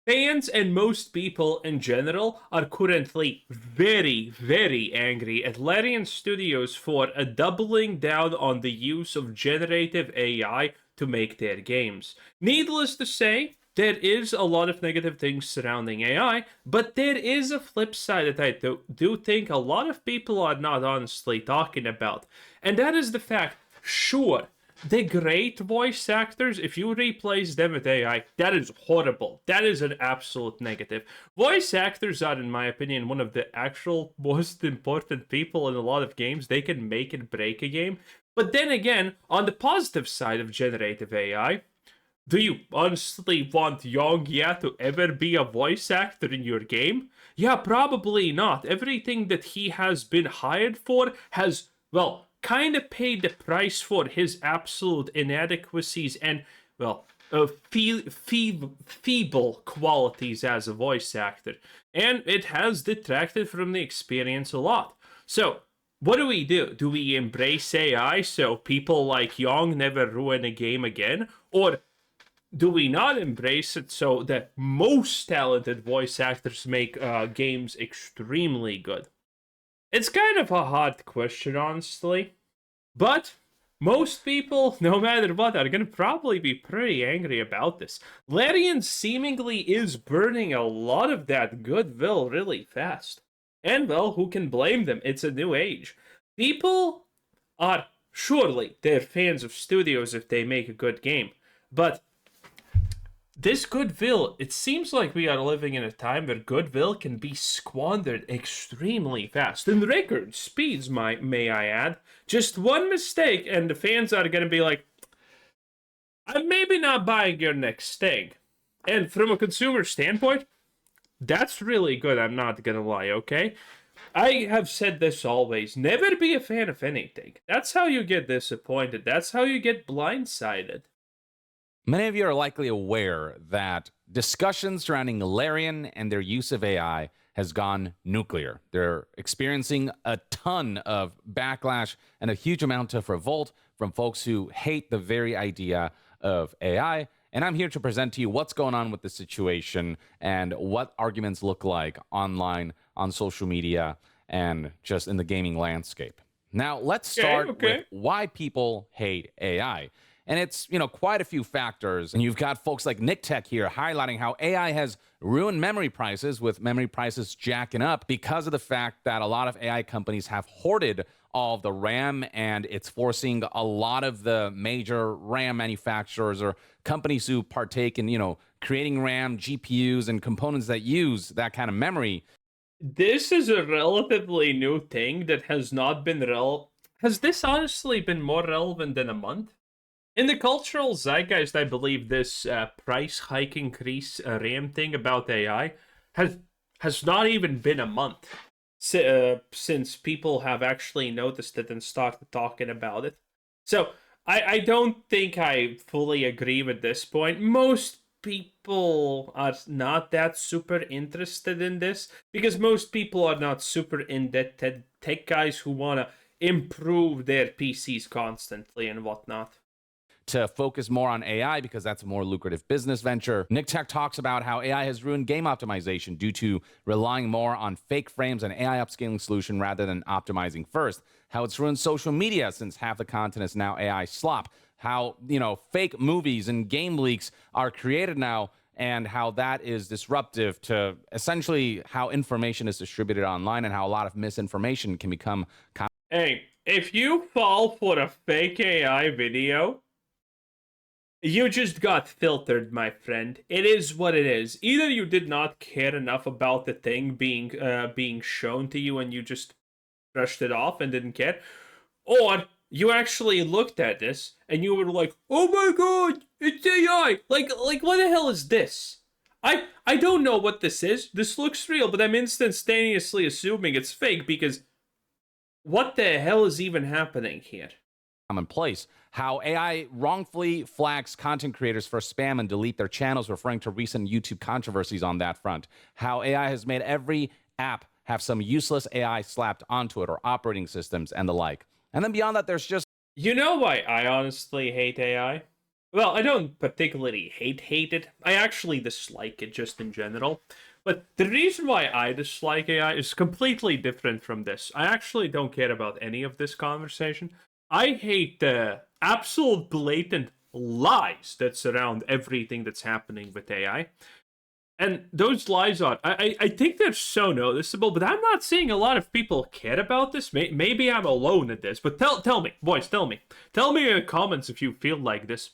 Fans and most people in general are currently very, very angry at Larian Studios for a doubling down on the use of generative AI to make their games. Needless to say, there is a lot of negative things surrounding AI, but there is a flip side that I do think a lot of people are not honestly talking about. And that is the fact, sure, the great voice actors, if you replace them with AI, that is horrible. That is an absolute negative. Voice actors are, in my opinion, one of the actual most important people in a lot of games. They can make and break a game. But then again, on the positive side of generative AI, do you honestly want Yong Ya to ever be a voice actor in your game? Yeah, probably not. Everything that he has been hired for has, well, kind of paid the price for his absolute inadequacies and, well, feeble qualities as a voice actor. And it has detracted from the experience a lot. So, what do we do? Do we embrace AI so people like Yong never ruin a game again? Or do we not embrace it so that most talented voice actors make games extremely good? It's kind of a hard question, honestly. But most people, no matter what, are going to probably be pretty angry about this. Larian seemingly is burning a lot of that goodwill really fast. And well, who can blame them? It's a new age. People are surely they're fans of studios if they make a good game. But this goodwill, it seems like we are living in a time where goodwill can be squandered extremely fast. In record speeds, may I add. Just one mistake, and the fans are going to be like, I'm maybe not buying your next thing. And from a consumer standpoint, that's really good, I'm not going to lie, okay? I have said this always, never be a fan of anything. That's how you get disappointed. That's how you get blindsided. Many of you are likely aware that discussions surrounding Larian and their use of AI has gone nuclear. They're experiencing a ton of backlash and a huge amount of revolt from folks who hate the very idea of AI. And I'm here to present to you what's going on with the situation and what arguments look like online, on social media, and just in the gaming landscape. Now, let's Okay, start with okay. why people hate AI. And it's, quite a few factors. And you've got folks like Nick Tech here highlighting how AI has ruined memory prices, with memory prices jacking up because of the fact that a lot of AI companies have hoarded all of the RAM, and it's forcing a lot of the major RAM manufacturers or companies who partake in, creating RAM, GPUs, and components that use that kind of memory. This is a relatively new thing that has not been Has this honestly been more relevant than a month? In the cultural zeitgeist, I believe this price hike increase RAM thing about AI has has not even been a month since people have actually noticed it and started talking about it. So I don't think I fully agree with this point. Most people are not that super interested in this because most people are not super in that tech guys who want to improve their PCs constantly and whatnot. To focus more on AI because that's a more lucrative business venture. Nick Tech talks about how AI has ruined game optimization due to relying more on fake frames and AI upscaling solution rather than optimizing first. How it's ruined social media since half the content is now AI slop. How, fake movies and game leaks are created now, and how that is disruptive to essentially how information is distributed online, and how a lot of misinformation can become. Hey, if you fall for a fake AI video, you just got filtered, my friend. It is what it is. Either you did not care enough about the thing being shown to you and you just brushed it off and didn't care, or you actually looked at this and you were like, "Oh my god, it's AI!" Like what the hell is this? I don't know what this is. This looks real, but I'm instantaneously assuming it's fake because what the hell is even happening here? Commonplace. How AI wrongfully flags content creators for spam and delete their channels, referring to recent YouTube controversies on that front. How AI has made every app have some useless AI slapped onto it, or operating systems and the like. And then beyond that, there's just You know why I honestly hate AI? Well, I don't particularly hate it. I actually dislike it just in general. But the reason why I dislike AI is completely different from this. I actually don't care about any of this conversation. I hate the absolute blatant lies that surround everything that's happening with AI. And those lies are, I think they're so noticeable, but I'm not seeing a lot of people care about this. Maybe I'm alone at this, but tell me, boys, tell me. Tell me in the comments if you feel like this.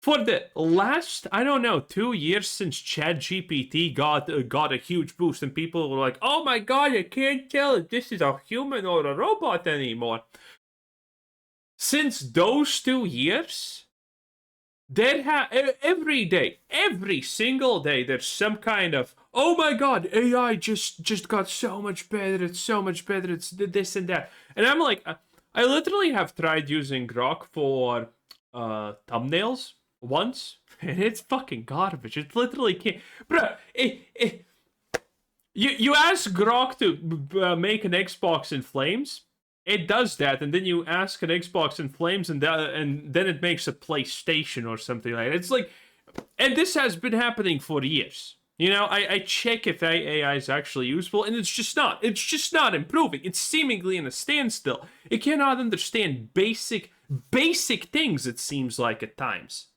For the last, I don't know, 2 years since ChatGPT got a huge boost, and people were like, "Oh my god, I can't tell if this is a human or a robot anymore." Since those 2 years, every day, every single day, there's some kind of, "Oh my god, AI just got so much better. It's so much better. It's this and that." And I'm like, I literally have tried using Grok for thumbnails once, and it's fucking garbage. It literally can't, bro. You ask Grok to make an Xbox in flames, it does that, and then you ask an Xbox in flames, and then it makes a PlayStation or something like that. It's like, and this has been happening for years. You know, I check if AI is actually useful, and it's just not. It's just not improving. It's seemingly in a standstill. It cannot understand basic things, it seems like at times.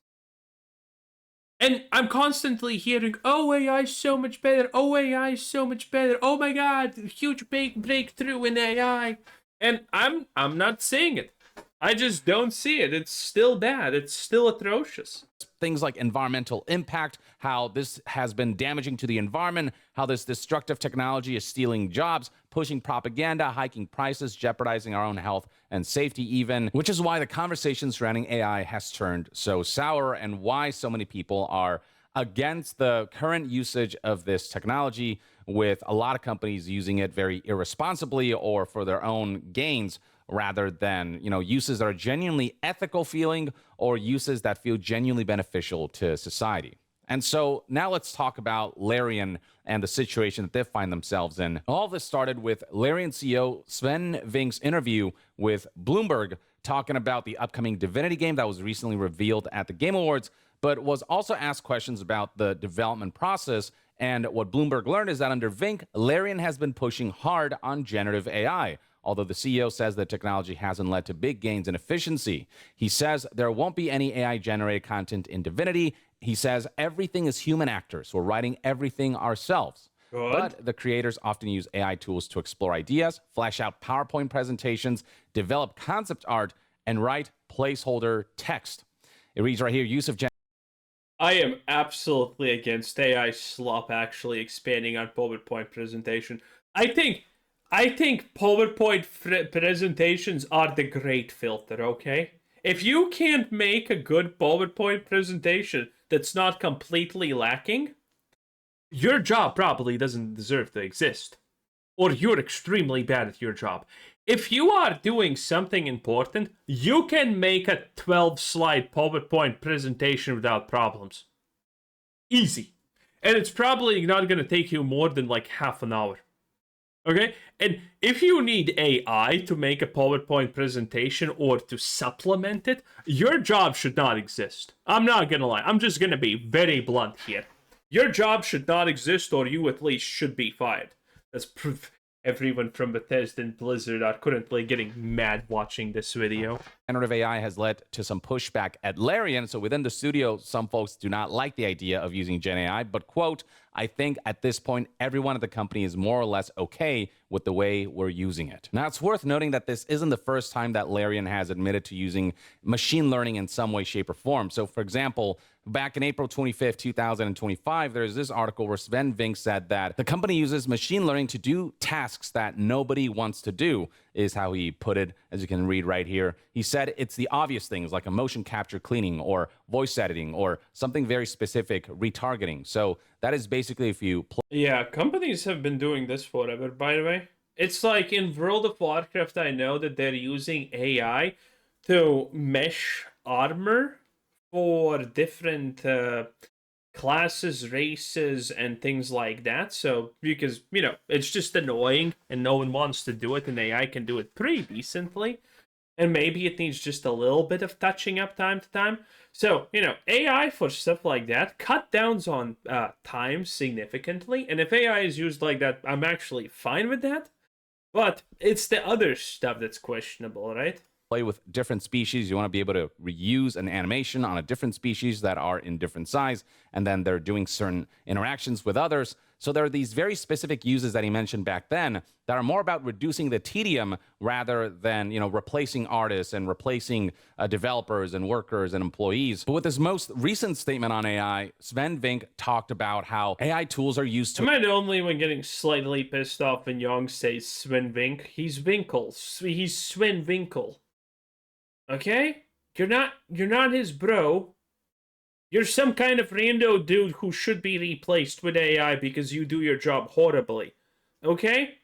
And I'm constantly hearing, "Oh, AI is so much better. Oh, AI is so much better. Oh my god, huge big breakthrough in AI." And I'm not seeing it. I just don't see it. It's still bad. It's still atrocious. Things like environmental impact, how this has been damaging to the environment, how this destructive technology is stealing jobs, pushing propaganda, hiking prices, jeopardizing our own health and safety even, which is why the conversation surrounding AI has turned so sour and why so many people are against the current usage of this technology, with a lot of companies using it very irresponsibly or for their own gains, rather than, uses that are genuinely ethical feeling or uses that feel genuinely beneficial to society. And so now let's talk about Larian and the situation that they find themselves in. All this started with Larian CEO Sven Vink's interview with Bloomberg, talking about the upcoming Divinity game that was recently revealed at the Game Awards, but was also asked questions about the development process. And what Bloomberg learned is that under Vink, Larian has been pushing hard on generative AI, although the CEO says the technology hasn't led to big gains in efficiency. He says there won't be any AI-generated content in Divinity. He says everything is human actors. We're writing everything ourselves. Good. But the creators often use AI tools to explore ideas, flesh out PowerPoint presentations, develop concept art, and write placeholder text. It reads right here, use of I am absolutely against AI slop actually expanding on PowerPoint presentation. I think PowerPoint presentations are the great filter, okay? If you can't make a good PowerPoint presentation that's not completely lacking, your job probably doesn't deserve to exist. Or you're extremely bad at your job. If you are doing something important, you can make a 12-slide PowerPoint presentation without problems. Easy. And it's probably not going to take you more than like half an hour. Okay? And if you need AI to make a PowerPoint presentation or to supplement it, your job should not exist. I'm not going to lie. I'm just going to be very blunt here. Your job should not exist, or you at least should be fired. That's proof. Everyone from Bethesda and Blizzard are currently getting mad watching this video. Generative AI has led to some pushback at Larian. So within the studio, some folks do not like the idea of using Gen AI, but quote, "I think at this point, everyone at the company is more or less okay with the way we're using it." Now, it's worth noting that this isn't the first time that Larian has admitted to using machine learning in some way, shape, or form. So for example, back in April 25th, 2025, there's this article where Sven Vink said that the company uses machine learning to do tasks that nobody wants to do, is how he put it, as you can read right here. He said it's the obvious things like a motion capture cleaning or voice editing or something very specific, retargeting. So that is basically if you... Yeah, companies have been doing this forever, by the way. It's like in World of Warcraft, I know that they're using AI to mesh armor for different classes, races, and things like that. So, because, it's just annoying and no one wants to do it, and AI can do it pretty decently. and maybe it needs just a little bit of touching up time to time. So, AI for stuff like that cut downs on time significantly. And if AI is used like that, I'm actually fine with that. But it's the other stuff that's questionable, right? Play with different species. You want to be able to reuse an animation on a different species that are in different size, and then they're doing certain interactions with others. So there are these very specific uses that he mentioned back then that are more about reducing the tedium rather than, replacing artists and replacing developers and workers and employees. But with his most recent statement on AI, Sven Vink talked about how AI tools are used to... Am I the only one getting slightly pissed off when Young says Sven Vink? He's Winkle. He's Sven Winkle. Okay? You're not his bro. You're some kind of rando dude who should be replaced with AI because you do your job horribly. Okay?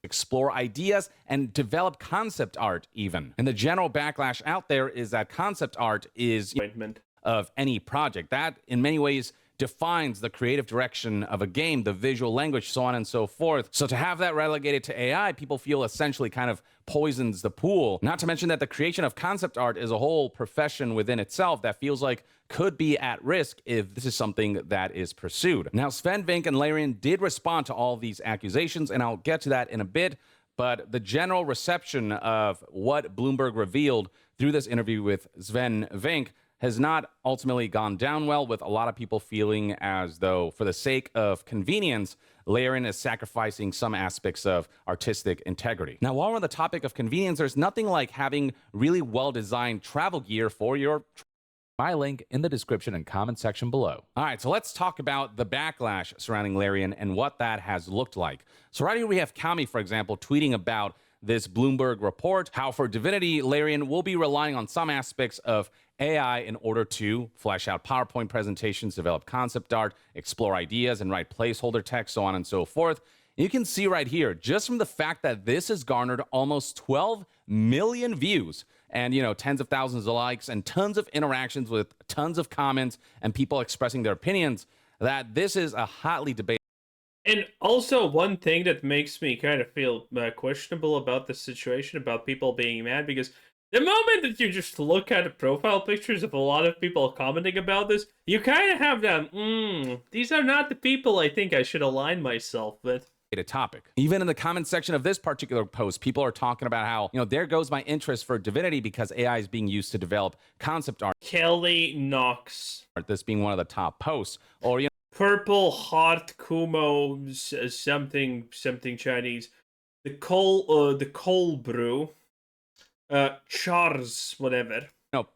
Explore ideas and develop concept art even. And the general backlash out there is that concept art is of any project. That, in many ways, defines the creative direction of a game, the visual language, so on and so forth. So to have that relegated to AI, people feel essentially kind of poisons the pool. Not to mention that the creation of concept art is a whole profession within itself that feels like could be at risk if this is something that is pursued. Now, Sven Vink and Larian did respond to all these accusations, and I'll get to that in a bit, but the general reception of what Bloomberg revealed through this interview with Sven Vink has not ultimately gone down well, with a lot of people feeling as though, for the sake of convenience, Larian is sacrificing some aspects of artistic integrity. Now, while we're on the topic of convenience, there's nothing like having really well-designed travel gear for your... My link in the description and comment section below. All right, so let's talk about the backlash surrounding Larian and what that has looked like. So right here we have Kami, for example, tweeting about this Bloomberg report, how for Divinity, Larian will be relying on some aspects of AI in order to flesh out PowerPoint presentations, develop concept art, explore ideas, and write placeholder text, so on and so forth. You can see right here, just from the fact that this has garnered almost 12 million views and, tens of thousands of likes and tons of interactions with tons of comments and people expressing their opinions, that this is a hotly debated... And also, one thing that makes me kind of feel questionable about the situation, about people being mad, because the moment that you just look at the profile pictures of a lot of people commenting about this, you kind of have that, these are not the people I think I should align myself with. A topic. Even in the comment section of this particular post, people are talking about how, there goes my interest for Divinity because AI is being used to develop concept art. Kelly Knox. This being one of the top posts. Or, Purple Heart Kumo something Chinese. The coal brew. Charles, whatever.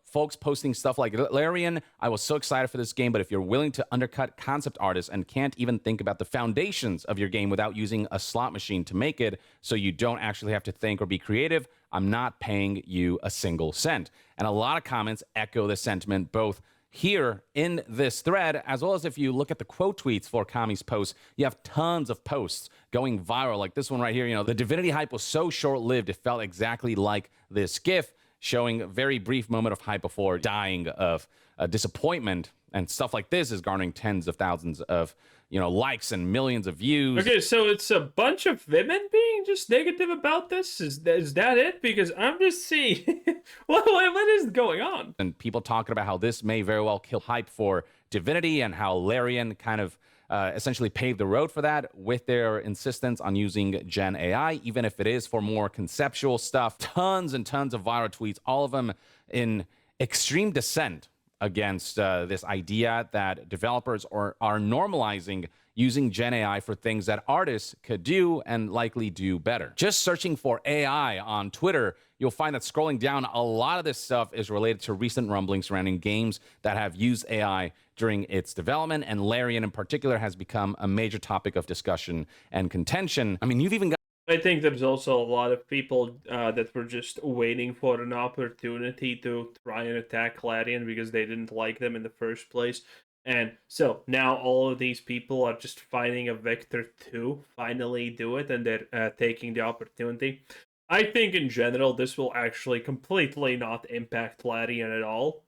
Folks posting stuff like, Larian, I was so excited for this game, but if you're willing to undercut concept artists and can't even think about the foundations of your game without using a slot machine to make it, so you don't actually have to think or be creative, I'm not paying you a single cent. And a lot of comments echo the sentiment, both here in this thread, as well as if you look at the quote tweets for Kami's posts, you have tons of posts going viral, like this one right here. The Divinity hype was so short-lived, it felt exactly like this GIF, showing a very brief moment of hype before dying of disappointment, and stuff like this is garnering tens of thousands of likes and millions of views. Okay, so it's a bunch of women being just negative about this? Is that it? Because I'm just seeing what is going on? And people talking about how this may very well kill hype for Divinity, and how Larian kind of essentially paved the road for that with their insistence on using Gen AI, even if it is for more conceptual stuff. Tons and tons of viral tweets, all of them in extreme dissent against this idea that developers are normalizing using Gen AI for things that artists could do and likely do better. Just searching for AI on Twitter, you'll find that scrolling down, a lot of this stuff is related to recent rumblings surrounding games that have used AI during its development, and Larian in particular has become a major topic of discussion and contention. I mean, you've even got... I think there's also a lot of people that were just waiting for an opportunity to try and attack Larian because they didn't like them in the first place. And so now all of these people are just finding a vector to finally do it, and they're taking the opportunity. I think in general, this will actually completely not impact Larian at all.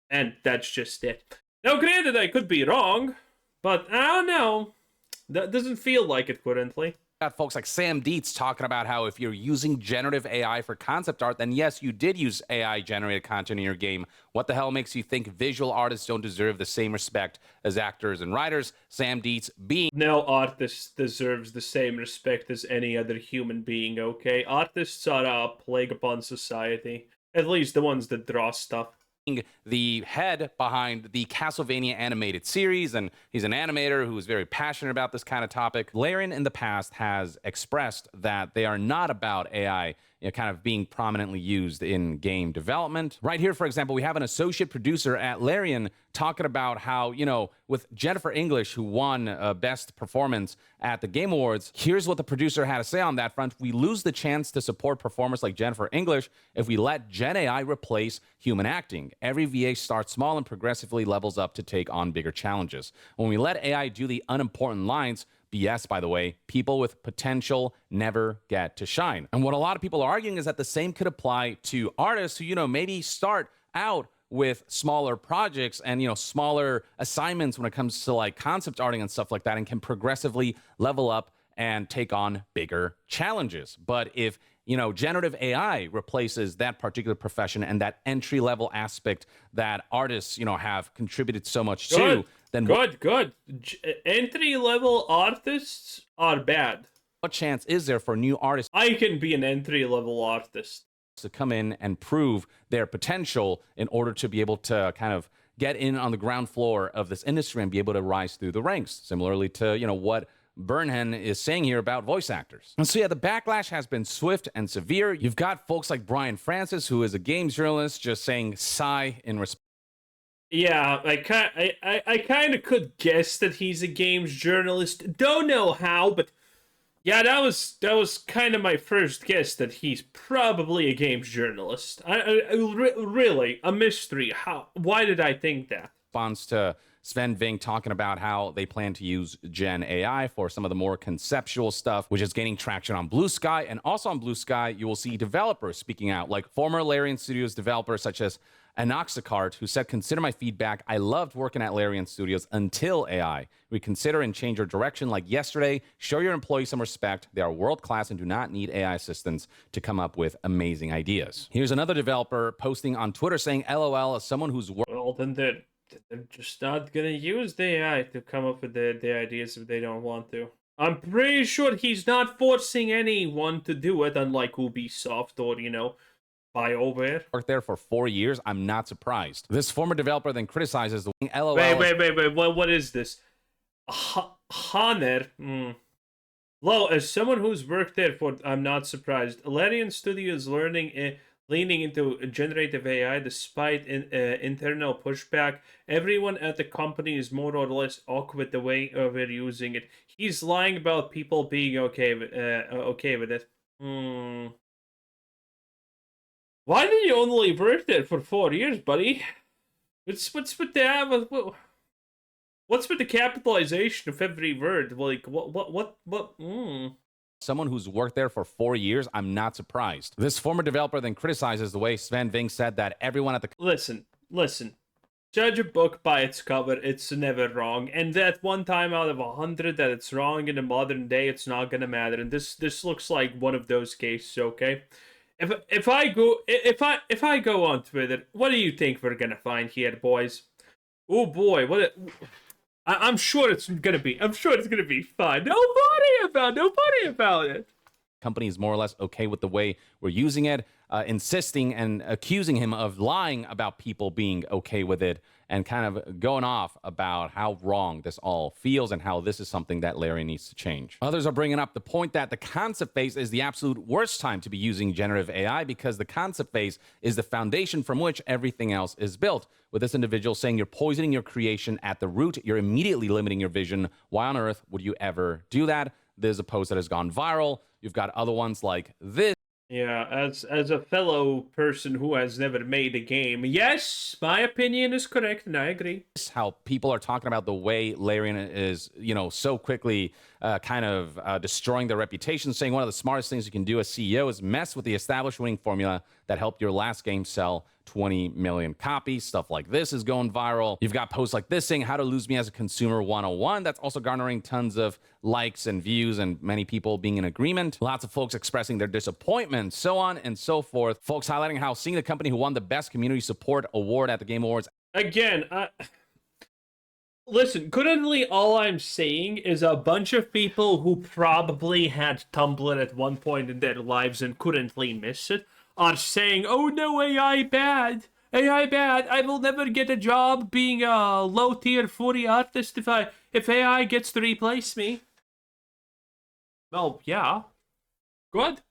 And that's just it. Now, granted, I could be wrong, but I don't know. That doesn't feel like it currently. Got folks like Sam Dietz talking about how if you're using generative AI for concept art, then yes, you did use AI generated content in your game. What the hell makes you think visual artists don't deserve the same respect as actors and writers? Sam Dietz being No artist deserves the same respect as any other human being, okay? Artists are a plague upon society. At least the ones that draw stuff. the head behind the Castlevania animated series, and he's an animator who is very passionate about this kind of topic. Larian in the past has expressed that they are not about AI kind of being prominently used in game development. Right here, for example, we have an associate producer at Larian talking about how, with Jennifer English, who won Best Performance at the Game Awards, here's what the producer had to say on that front. We lose the chance to support performers like Jennifer English if we let Gen AI replace human acting. Every VA starts small and progressively levels up to take on bigger challenges. When we let AI do the unimportant lines, BS, by the way, people with potential never get to shine. And what a lot of people are arguing is that the same could apply to artists who, maybe start out with smaller projects and, smaller assignments when it comes to like concept arting and stuff like that, and can progressively level up and take on bigger challenges. But if generative AI replaces that particular profession and that entry-level aspect that artists, have contributed so much to, then good. Entry-level artists are bad. What chance is there for new artists I can be an entry-level artist to come in and prove their potential in order to be able to kind of get in on the ground floor of this industry and be able to rise through the ranks, similarly to, what Burnhen is saying here about voice actors. And so, the backlash has been swift and severe. You've got folks like Brian Francis, who is a games journalist, just saying sigh in response. Yeah, I kind of could guess that he's a games journalist. Don't know how, but yeah, that was kind of my first guess that he's probably a games journalist. Really a mystery. Why did I think that? Response to Sven Ving talking about how they plan to use Gen AI for some of the more conceptual stuff, which is gaining traction on Blue Sky. And also on Blue Sky, you will see developers speaking out, like former Larian Studios developers such as Anoxicart, who said, "Consider my feedback. I loved working at Larian Studios until AI. We consider and change our direction like yesterday. Show your employees some respect. They are world-class and do not need AI assistants to come up with amazing ideas." Here's another developer posting on Twitter saying, "LOL, as someone who's well, then they're just not gonna use the AI to come up with the ideas if they don't want to. I'm pretty sure he's not forcing anyone to do it, unlike Ubisoft or, BioWare. Worked there for 4 years. I'm not surprised." This former developer then criticizes the LOL. Wait. What is this? Hanner. Well, as someone who's worked there for, I'm not surprised. Larian Studios leaning into generative AI despite internal pushback. Everyone at the company is more or less awkward the way we're using it. He's lying about people being okay with it. Why did you only work there for 4 years, buddy? What's with the what's with the capitalization of every word? Like what? Someone who's worked there for 4 years, I'm not surprised. This former developer then criticizes the way Sven Ving said that everyone at the Listen. Judge a book by its cover. It's never wrong. And that one time out of 100 that it's wrong in the modern day, it's not gonna matter. And this looks like one of those cases, okay? If I go on Twitter, what do you think we're gonna find here, boys? Oh boy, I'm sure it's gonna be fine. Nobody about it. Company is more or less okay with the way we're using it, insisting and accusing him of lying about people being okay with it, and kind of going off about how wrong this all feels and how this is something that Larry needs to change. Others are bringing up the point that the concept phase is the absolute worst time to be using generative AI because the concept phase is the foundation from which everything else is built. With this individual saying you're poisoning your creation at the root, you're immediately limiting your vision. Why on earth would you ever do that? There's a post that has gone viral. You've got other ones like this. Yeah, as a fellow person who has never made a game, yes, my opinion is correct, and I agree. How people are talking about the way Larian is, so quickly destroying their reputation, saying one of the smartest things you can do as CEO is mess with the established winning formula that helped your last game sell 20 million copies. Stuff like this is going viral. You've got posts like this saying how to lose me as a consumer 101. That's also garnering tons of likes and views and many people being in agreement. Lots of folks expressing their disappointment, so on and so forth. Folks highlighting how seeing the company who won the Best Community Support Award at the Game Awards. Again, listen, currently all I'm saying is a bunch of people who probably had Tumblr at one point in their lives and currently miss it are saying, oh no, AI bad. AI bad. I will never get a job being a low-tier furry artist if AI gets to replace me. Well, yeah. Good.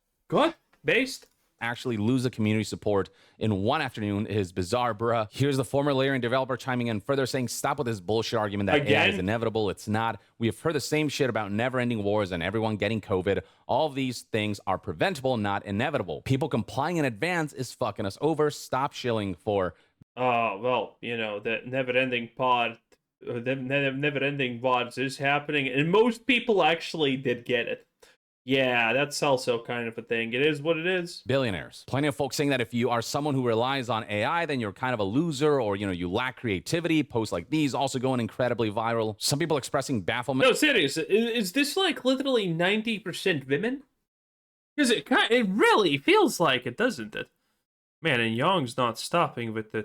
Based. Actually lose the community support in one afternoon is bizarre, bruh. Here's the former Larian developer chiming in further saying, stop with this bullshit argument that AI is inevitable. It's not. We have heard the same shit about never-ending wars and everyone getting COVID. All of these things are preventable, not inevitable. People complying in advance is fucking us over. Stop shilling for... Oh, well, you know, the never-ending pod, the never-ending VODs is happening, and most people actually did get it. Yeah, that's also kind of a thing. It is what it is. Billionaires. Plenty of folks saying that if you are someone who relies on AI, then you're kind of a loser, or, you know, you lack creativity. Posts like these also going incredibly viral. Some people expressing bafflement. No, serious. Is this like literally 90% women? Because it really feels like it, doesn't it? Man, and Young's not stopping with the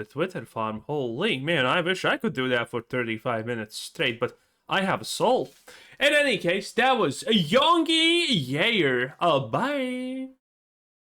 Twitter farm. Holy man, I wish I could do that for 35 minutes straight, but I have a soul. In any case, that was Yongi Yair. Bye.